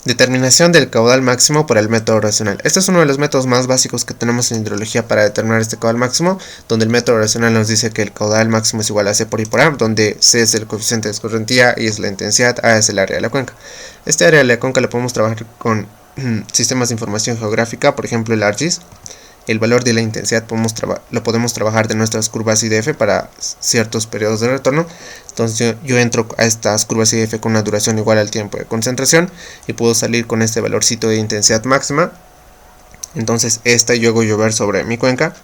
Determinación del caudal máximo por el método racional. Este es uno de los métodos más básicos que tenemos en hidrología para determinar este caudal máximo, donde el método racional nos dice que el caudal máximo es igual a C por I por A, donde C es el coeficiente de escorrentía, I es la intensidad, A es el área de la cuenca. Este área de la cuenca lo podemos trabajar con sistemas de información geográfica, por ejemplo el ArcGIS. El valor de la intensidad lo podemos trabajar de nuestras curvas IDF para ciertos periodos de retorno. Entonces yo entro a estas curvas IDF con una duración igual al tiempo de concentración y puedo salir con este valorcito de intensidad máxima. Entonces yo hago llover sobre mi cuenca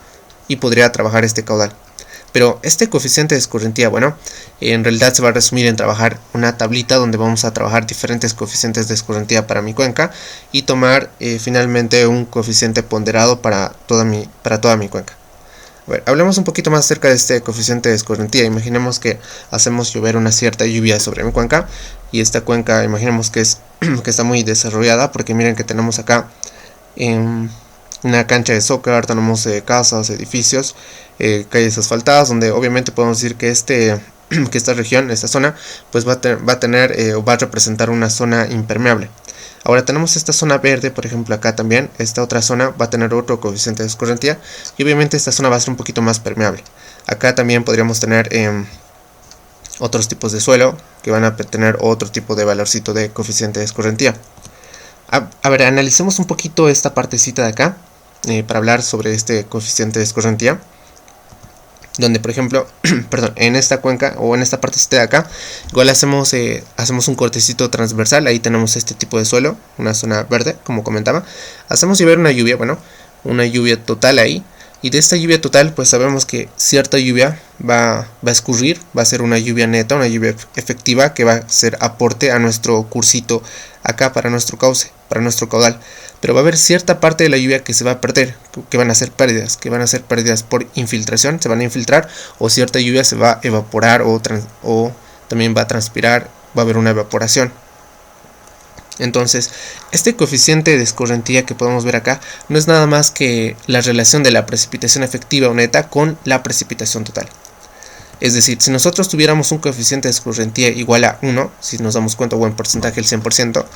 y podría trabajar este caudal. Pero este coeficiente de escorrentía, bueno, en realidad se va a resumir en trabajar una tablita donde vamos a trabajar diferentes coeficientes de escorrentía para mi cuenca y tomar finalmente un coeficiente ponderado para toda mi cuenca. A ver, hablemos un poquito más acerca de este coeficiente de escorrentía. Imaginemos que hacemos llover una cierta lluvia sobre mi cuenca y esta cuenca, imaginemos que está muy desarrollada, porque miren que tenemos acá una cancha de soccer, ahora tenemos casas, edificios, calles asfaltadas, donde obviamente podemos decir que esta región, esta zona, pues va a tener o va a representar una zona impermeable. Ahora tenemos esta zona verde, por ejemplo acá también, esta otra zona va a tener otro coeficiente de escorrentía y obviamente esta zona va a ser un poquito más permeable. Acá también podríamos tener otros tipos de suelo que van a tener otro tipo de valorcito de coeficiente de escorrentía. A ver, analicemos un poquito esta partecita de acá para hablar sobre este coeficiente de escorrentía, donde por ejemplo en esta cuenca o en esta partecita de acá igual hacemos un cortecito transversal. Ahí tenemos este tipo de suelo, una zona verde como comentaba. Hacemos llover una lluvia, una lluvia total ahí, y de esta lluvia total pues sabemos que cierta lluvia va a escurrir, va a ser una lluvia neta, una lluvia efectiva que va a ser aporte a nuestro cursito acá para nuestro cauce, para nuestro caudal. Pero va a haber cierta parte de la lluvia que se va a perder, que van a ser pérdidas por infiltración, se van a infiltrar, o cierta lluvia se va a evaporar o también va a transpirar, va a haber una evaporación. Entonces, este coeficiente de escorrentía que podemos ver acá no es nada más que la relación de la precipitación efectiva o neta con la precipitación total. Es decir, si nosotros tuviéramos un coeficiente de escorrentía igual a 1, si nos damos cuenta, o en porcentaje el 100%,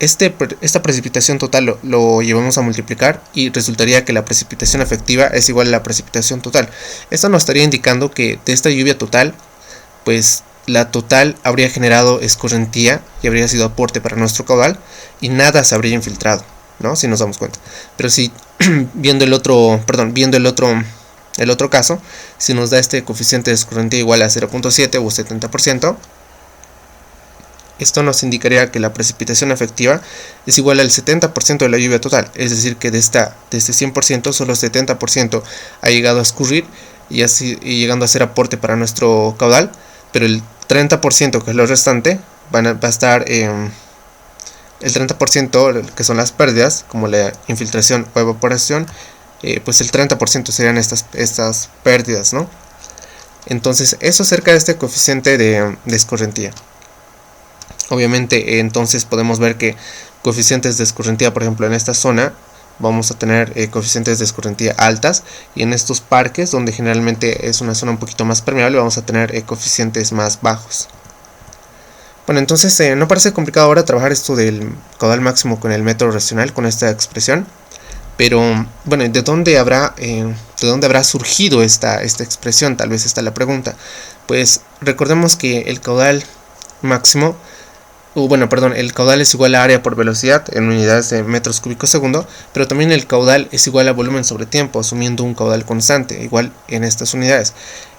esta precipitación total lo llevamos a multiplicar y resultaría que la precipitación efectiva es igual a la precipitación total. Esto nos estaría indicando que de esta lluvia total, pues la total habría generado escorrentía y habría sido aporte para nuestro caudal y nada se habría infiltrado, ¿no? Si nos damos cuenta. Pero si viendo el otro caso, si nos da este coeficiente de escorrentía igual a 0.7 o 70%, esto nos indicaría que la precipitación efectiva es igual al 70% de la lluvia total. Es decir, que de este 100% solo 70% ha llegado a escurrir y llegando a ser aporte para nuestro caudal, pero el 30%, que es lo restante, va a estar el 30%, que son las pérdidas, como la infiltración o evaporación, pues el 30% serían estas pérdidas, ¿no? Entonces eso acerca de este coeficiente de escorrentía. Obviamente entonces podemos ver que coeficientes de escorrentía, por ejemplo en esta zona vamos a tener coeficientes de escorrentía altas, y en estos parques donde generalmente es una zona un poquito más permeable vamos a tener coeficientes más bajos. Bueno, entonces no parece complicado ahora trabajar esto del caudal máximo con el método racional, con esta expresión. Pero bueno, ¿de dónde habrá surgido esta expresión? Tal vez está la pregunta. Pues recordemos que el caudal máximo, el caudal es igual a área por velocidad en unidades de metros cúbicos segundo, pero también el caudal es igual a volumen sobre tiempo, asumiendo un caudal constante, igual en estas unidades.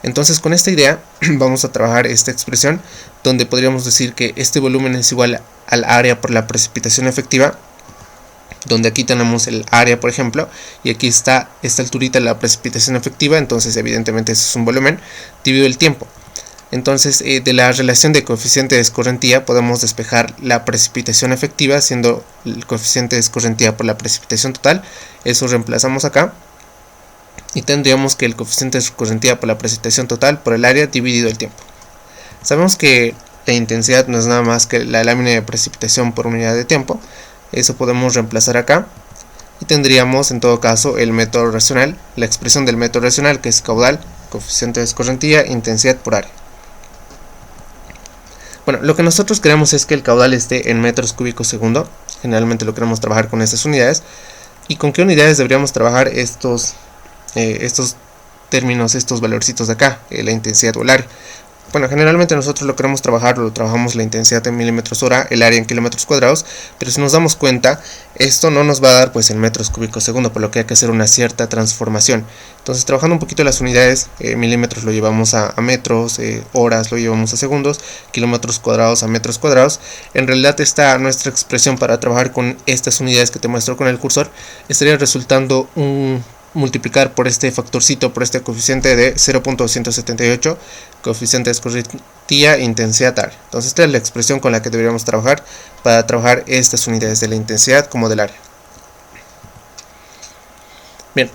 Entonces, con esta idea vamos a trabajar esta expresión, donde podríamos decir que este volumen es igual al área por la precipitación efectiva, donde aquí tenemos el área, por ejemplo, y aquí está esta alturita la precipitación efectiva, entonces evidentemente eso es un volumen, dividido el tiempo. Entonces de la relación de coeficiente de escorrentía podemos despejar la precipitación efectiva siendo el coeficiente de escorrentía por la precipitación total. Eso reemplazamos acá y tendríamos que el coeficiente de escorrentía por la precipitación total por el área dividido el tiempo. Sabemos que la intensidad no es nada más que la lámina de precipitación por unidad de tiempo. Eso podemos reemplazar acá y tendríamos en todo caso el método racional, la expresión del método racional, que es caudal, coeficiente de escorrentía, intensidad por área. Bueno, lo que nosotros queremos es que el caudal esté en metros cúbicos segundo. Generalmente lo queremos trabajar con estas unidades. ¿Y con qué unidades deberíamos trabajar estos términos, estos valorcitos de acá? La intensidad o el área. Bueno, generalmente nosotros lo queremos trabajar, lo trabajamos la intensidad en milímetros hora, el área en kilómetros cuadrados, pero si nos damos cuenta, esto no nos va a dar pues en metros cúbicos segundo, por lo que hay que hacer una cierta transformación. Entonces, trabajando un poquito las unidades, milímetros lo llevamos a metros, horas lo llevamos a segundos, kilómetros cuadrados a metros cuadrados. En realidad nuestra expresión para trabajar con estas unidades que te muestro con el cursor, estaría resultando multiplicar por este factorcito, por este coeficiente de 0.278, coeficiente de escorrentía, intensidad área. Entonces esta es la expresión con la que deberíamos trabajar para trabajar estas unidades de la intensidad como del área. Bien,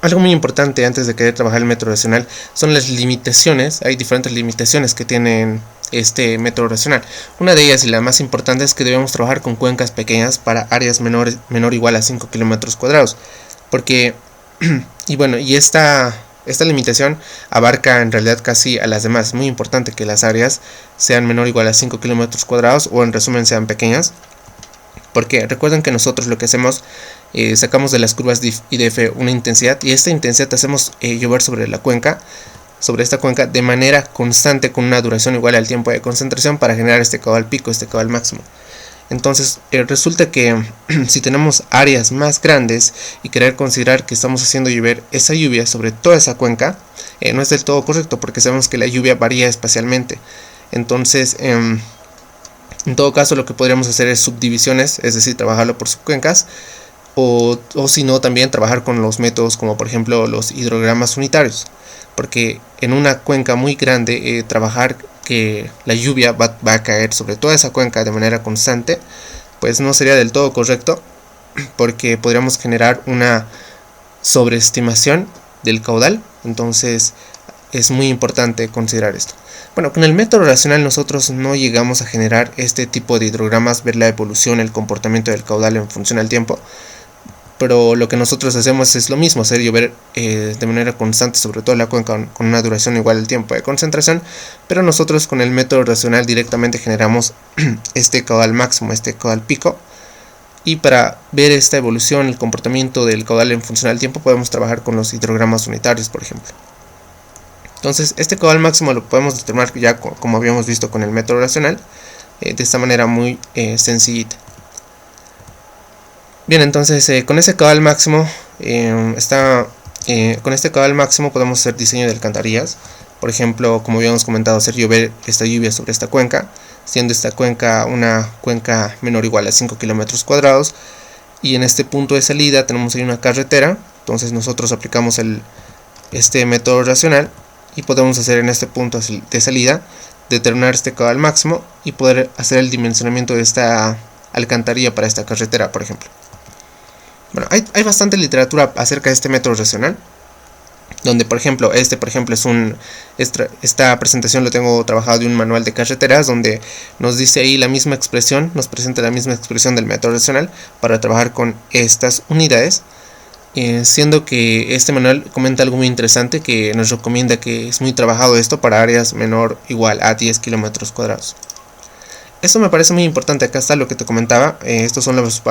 algo muy importante antes de querer trabajar el método racional son las limitaciones. Hay diferentes limitaciones que tienen este método racional. Una de ellas y la más importante es que debemos trabajar con cuencas pequeñas para áreas menor o igual a 5 kilómetros cuadrados. Porque, y esta limitación abarca en realidad casi a las demás. Es muy importante que las áreas sean menor o igual a 5 kilómetros cuadrados o en resumen sean pequeñas. Porque recuerden que nosotros lo que hacemos, sacamos de las curvas DIF y DF una intensidad y esta intensidad hacemos llover sobre la cuenca, sobre esta cuenca de manera constante con una duración igual al tiempo de concentración para generar este caudal pico, este caudal máximo. Entonces resulta que si tenemos áreas más grandes y querer considerar que estamos haciendo llover esa lluvia sobre toda esa cuenca, no es del todo correcto porque sabemos que la lluvia varía espacialmente. Entonces en todo caso lo que podríamos hacer es subdivisiones, es decir, trabajarlo por subcuencas o si no también trabajar con los métodos como por ejemplo los hidrogramas unitarios, porque en una cuenca muy grande trabajar que la lluvia va a caer sobre toda esa cuenca de manera constante, pues no sería del todo correcto porque podríamos generar una sobreestimación del caudal. Entonces es muy importante considerar esto. Bueno, con el método racional nosotros no llegamos a generar este tipo de hidrogramas, ver la evolución, el comportamiento del caudal en función al tiempo, pero lo que nosotros hacemos es lo mismo, hacer llover de manera constante sobre toda la cuenca con una duración igual al tiempo de concentración, pero nosotros con el método racional directamente generamos este caudal máximo, este caudal pico, y para ver esta evolución, el comportamiento del caudal en función al tiempo podemos trabajar con los hidrogramas unitarios, por ejemplo. Entonces este caudal máximo lo podemos determinar ya como habíamos visto con el método racional, de esta manera muy sencillita. Bien, entonces con ese caudal máximo con este caudal máximo podemos hacer diseño de alcantarillas. Por ejemplo, como habíamos comentado, hacer llover esta lluvia sobre esta cuenca, siendo esta cuenca una cuenca menor o igual a 5 kilómetros cuadrados, y en este punto de salida tenemos ahí una carretera. Entonces nosotros aplicamos este método racional y podemos hacer en este punto de salida determinar este caudal máximo y poder hacer el dimensionamiento de esta alcantarilla para esta carretera, por ejemplo. Bueno, hay bastante literatura acerca de este método racional, donde por ejemplo esta presentación lo tengo trabajado de un manual de carreteras, donde nos dice ahí la misma expresión, nos presenta la misma expresión del método racional para trabajar con estas unidades, siendo que este manual comenta algo muy interesante, que nos recomienda que es muy trabajado esto para áreas menor o igual a 10 kilómetros cuadrados. Esto me parece muy importante. Acá está lo que te comentaba. Estos son los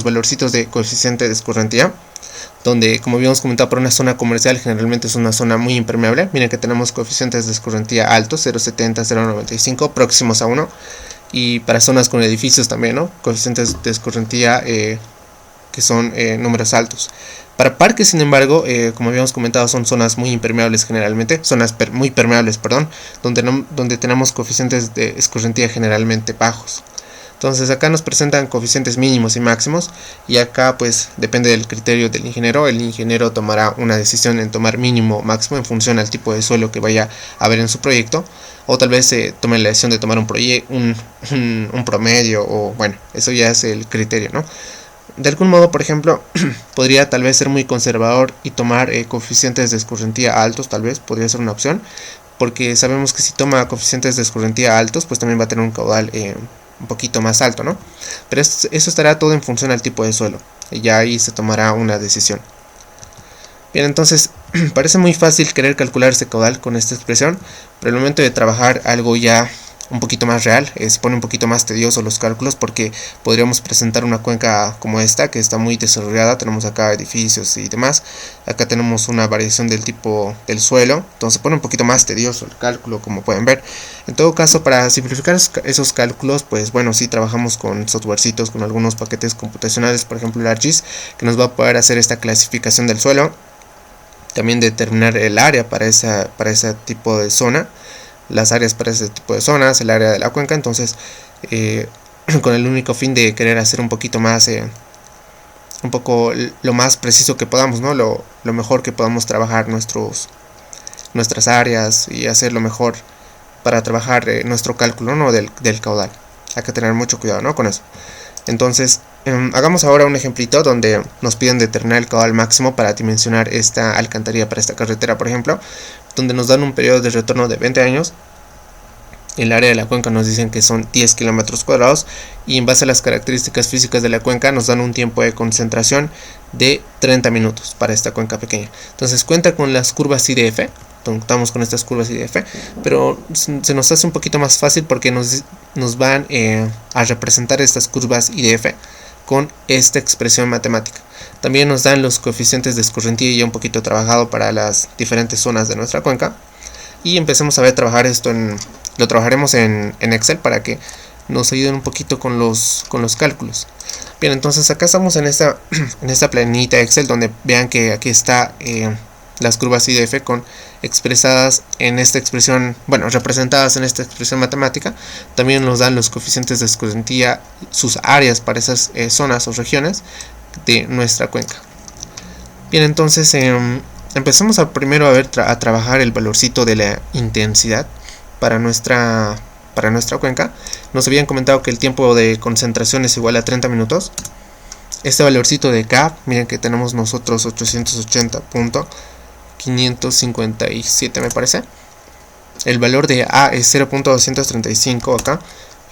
valorcitos de coeficiente de escorrentía, donde, como habíamos comentado, para una zona comercial generalmente es una zona muy impermeable. Miren que tenemos coeficientes de escorrentía altos, 0.70, 0.95, próximos a 1. Y para zonas con edificios también, ¿no? Coeficientes de escorrentía que son números altos. Para parques, sin embargo, como habíamos comentado, son zonas muy impermeables generalmente, zonas muy permeables, perdón, donde tenemos coeficientes de escorrentía generalmente bajos. Entonces acá nos presentan coeficientes mínimos y máximos, y acá pues depende del criterio del ingeniero. El ingeniero tomará una decisión en tomar mínimo o máximo en función al tipo de suelo que vaya a ver en su proyecto, o tal vez tome la decisión de tomar un promedio, o bueno, eso ya es el criterio, ¿no? De algún modo, por ejemplo, podría tal vez ser muy conservador y tomar coeficientes de escorrentía altos, tal vez podría ser una opción, porque sabemos que si toma coeficientes de escorrentía altos, pues también va a tener un caudal un poquito más alto, ¿no? Pero eso estará todo en función al tipo de suelo, y ya ahí se tomará una decisión. Bien, entonces parece muy fácil querer calcular ese caudal con esta expresión, pero al momento de trabajar algo ya un poquito más real, se pone un poquito más tedioso los cálculos, porque podríamos presentar una cuenca como esta, que está muy desarrollada. Tenemos acá edificios y demás, acá tenemos una variación del tipo del suelo, entonces se pone un poquito más tedioso el cálculo, como pueden ver. En todo caso, para simplificar esos cálculos, pues bueno, sí trabajamos con softwarecitos, con algunos paquetes computacionales, por ejemplo el ArcGIS, que nos va a poder hacer esta clasificación del suelo, también determinar el área para ese tipo de zona, las áreas para ese tipo de zonas, el área de la cuenca. Entonces con el único fin de querer hacer un poquito más, un poco lo más preciso que podamos, ¿no? Lo mejor que podamos trabajar nuestras áreas y hacer lo mejor para trabajar nuestro cálculo, ¿no? del caudal. Hay que tener mucho cuidado, ¿no? Con eso. Entonces hagamos ahora un ejemplito donde nos piden determinar el caudal máximo para dimensionar esta alcantarilla, para esta carretera, por ejemplo, donde nos dan un periodo de retorno de 20 años. El área de la cuenca nos dicen que son 10 kilómetros cuadrados, y en base a las características físicas de la cuenca nos dan un tiempo de concentración de 30 minutos para esta cuenca pequeña. Entonces cuenta con las curvas IDF, contamos con estas curvas IDF, pero se nos hace un poquito más fácil porque nos van a representar estas curvas IDF con esta expresión matemática. También nos dan los coeficientes de escorrentía ya un poquito trabajado para las diferentes zonas de nuestra cuenca, y empecemos a ver trabajar esto lo trabajaremos en Excel para que nos ayuden un poquito con los cálculos. Bien, entonces acá estamos en esta planilla Excel, donde vean que aquí está las curvas IDF expresadas en esta expresión, bueno, representadas en esta expresión matemática. También nos dan los coeficientes de escorrentía, sus áreas para esas zonas o regiones de nuestra cuenca. Bien, entonces empecemos primero a trabajar el valorcito de la intensidad para nuestra cuenca. Nos habían comentado que el tiempo de concentración es igual a 30 minutos. Este valorcito de K, miren que tenemos nosotros 880.557 me parece. El valor de A es 0.235 acá.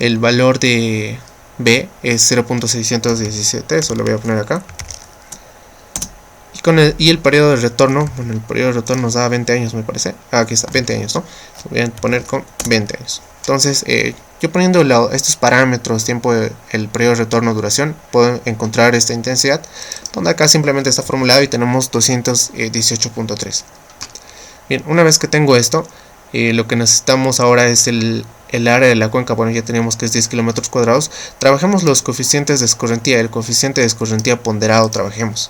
El valor de B es 0.617, eso lo voy a poner acá. Y el periodo de retorno, bueno, el periodo de retorno nos da 20 años me parece. Aquí está, 20 años, ¿no? Lo voy a poner con 20 años. Entonces, yo poniendo estos parámetros, tiempo, el periodo de retorno, duración, puedo encontrar esta intensidad, donde acá simplemente está formulado y tenemos 218.3. Bien, una vez que tengo esto, lo que necesitamos ahora es el área de la cuenca. Bueno, ya tenemos que es 10 kilómetros cuadrados. Trabajemos los coeficientes de escorrentía, el coeficiente de escorrentía ponderado trabajemos,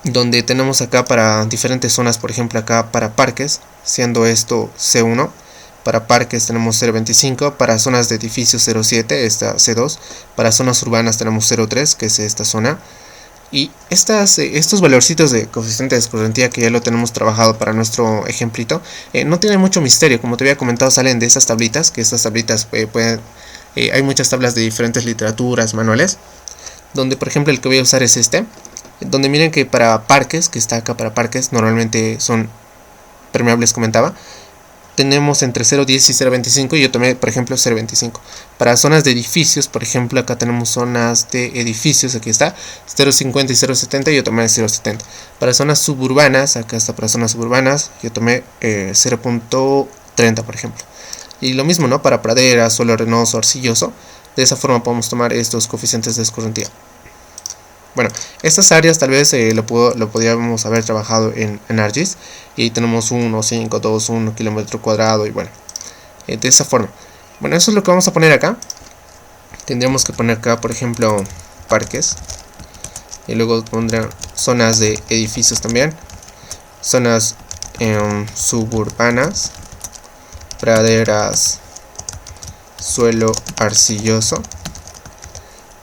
donde tenemos acá para diferentes zonas, por ejemplo acá para parques, siendo esto C1, para parques tenemos 0.25, para zonas de edificios 0.7, esta C2, para zonas urbanas tenemos 0.3, que es esta zona, y estos valorcitos de coeficiente de escorrentía que ya lo tenemos trabajado para nuestro ejemplito, no tiene mucho misterio. Como te había comentado, salen de estas tablitas, que estas tablitas hay muchas tablas de diferentes literaturas, manuales, donde por ejemplo el que voy a usar es donde miren que para parques, que está acá para parques, normalmente son permeables, comentaba, tenemos entre 0.10 y 0.25, y yo tomé por ejemplo 0.25. Para zonas de edificios, por ejemplo acá tenemos zonas de edificios, aquí está 0.50 y 0.70, yo tomé 0.70. Para zonas suburbanas, acá está para zonas suburbanas, yo tomé 0.30 por ejemplo. Y lo mismo, ¿no? Para praderas, suelo arenoso, arcilloso. De esa forma podemos tomar estos coeficientes de escorrentía. Bueno, estas áreas tal vez lo podríamos haber trabajado en ArcGIS, y tenemos 1, 5, 2, 1 kilómetro cuadrado, y bueno, de esa forma. Bueno, eso es lo que vamos a poner acá. Tendríamos que poner acá, por ejemplo, parques, y luego pondrán zonas de edificios también, zonas suburbanas, praderas, suelo arcilloso,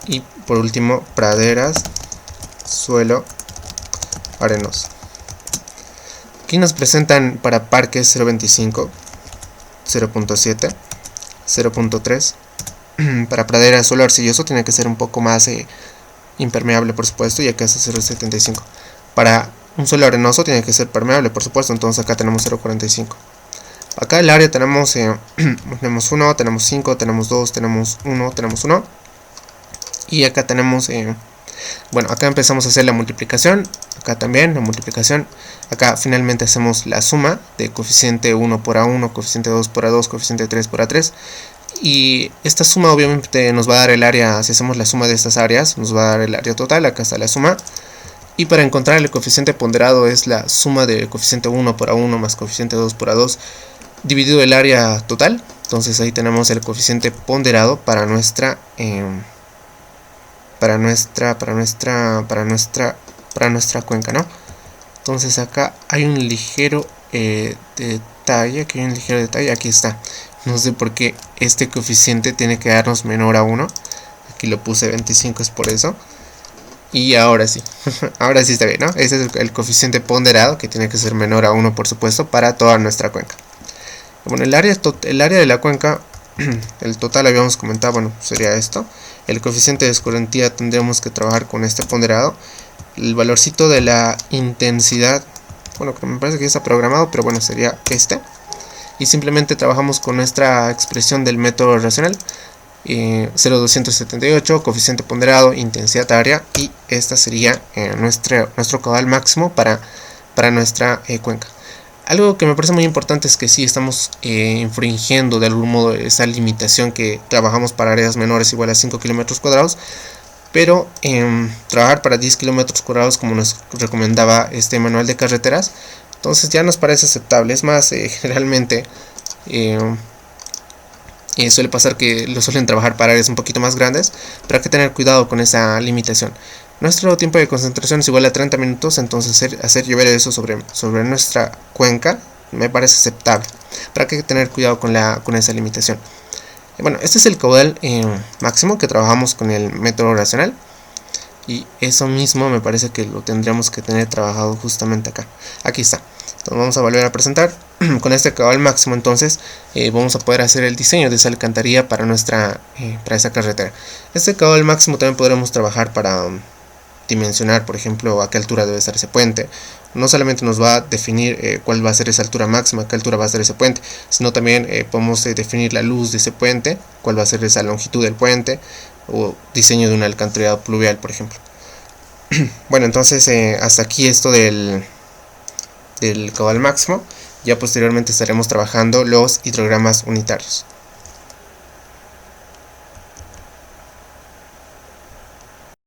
y por último praderas, suelo arenoso. Aquí nos presentan para parques 0.25, 0.7, 0.3. Para praderas, suelo arcilloso tiene que ser un poco más impermeable, por supuesto, y acá es 0.75. Para un suelo arenoso tiene que ser permeable, por supuesto, entonces acá tenemos 0.45. Acá el área tenemos 1, tenemos 5, tenemos 2, tenemos 1, tenemos 1. Y acá tenemos Bueno, acá empezamos a hacer la multiplicación, acá también la multiplicación, acá finalmente hacemos la suma de coeficiente 1 por A1, coeficiente 2 por A2, coeficiente 3 por A3, y esta suma obviamente nos va a dar el área. Si hacemos la suma de estas áreas nos va a dar el área total. Acá está la suma, y para encontrar el coeficiente ponderado es la suma de coeficiente 1 por A1 más coeficiente 2 por A2 dividido el área total. Entonces ahí tenemos el coeficiente ponderado para nuestra cuenca, ¿no? Entonces acá hay un ligero detalle, aquí está. No sé por qué este coeficiente tiene que darnos menor a 1. Aquí lo puse 25, es por eso. Y ahora sí, ahora sí está bien, ¿no? Ese es el coeficiente ponderado, que tiene que ser menor a 1, por supuesto, para toda nuestra cuenca. Bueno, el área de la cuenca, el total habíamos comentado, bueno, sería esto. El coeficiente de escorrentía tendremos que trabajar con este ponderado. El valorcito de la intensidad, bueno, me parece que ya está programado, pero bueno, sería este. Y simplemente trabajamos con nuestra expresión del método racional. 0,278, coeficiente ponderado, intensidad área, y esta sería nuestro caudal máximo para nuestra cuenca. Algo que me parece muy importante es que sí estamos infringiendo de algún modo esa limitación que trabajamos para áreas menores igual a 5 kilómetros cuadrados, pero trabajar para 10 kilómetros cuadrados como nos recomendaba este manual de carreteras, entonces ya nos parece aceptable. Es más, generalmente suele pasar que lo suelen trabajar para áreas un poquito más grandes, pero hay que tener cuidado con esa limitación. Nuestro tiempo de concentración es igual a 30 minutos, entonces hacer llover eso sobre nuestra cuenca me parece aceptable, pero hay que tener cuidado con esa limitación. Bueno, este es el caudal máximo que trabajamos con el método racional, y eso mismo me parece que lo tendríamos que tener trabajado justamente acá. Aquí está. Entonces vamos a volver a presentar. Con este caudal máximo entonces vamos a poder hacer el diseño de esa alcantarilla para esa carretera. Este caudal máximo también podremos trabajar para dimensionar, por ejemplo, a qué altura debe estar ese puente. No solamente nos va a definir cuál va a ser esa altura máxima, a qué altura va a ser ese puente, sino también podemos definir la luz de ese puente, cuál va a ser esa longitud del puente, o diseño de un alcantarillado pluvial, por ejemplo. Bueno, entonces hasta aquí esto del caudal máximo. Ya posteriormente estaremos trabajando los hidrogramas unitarios.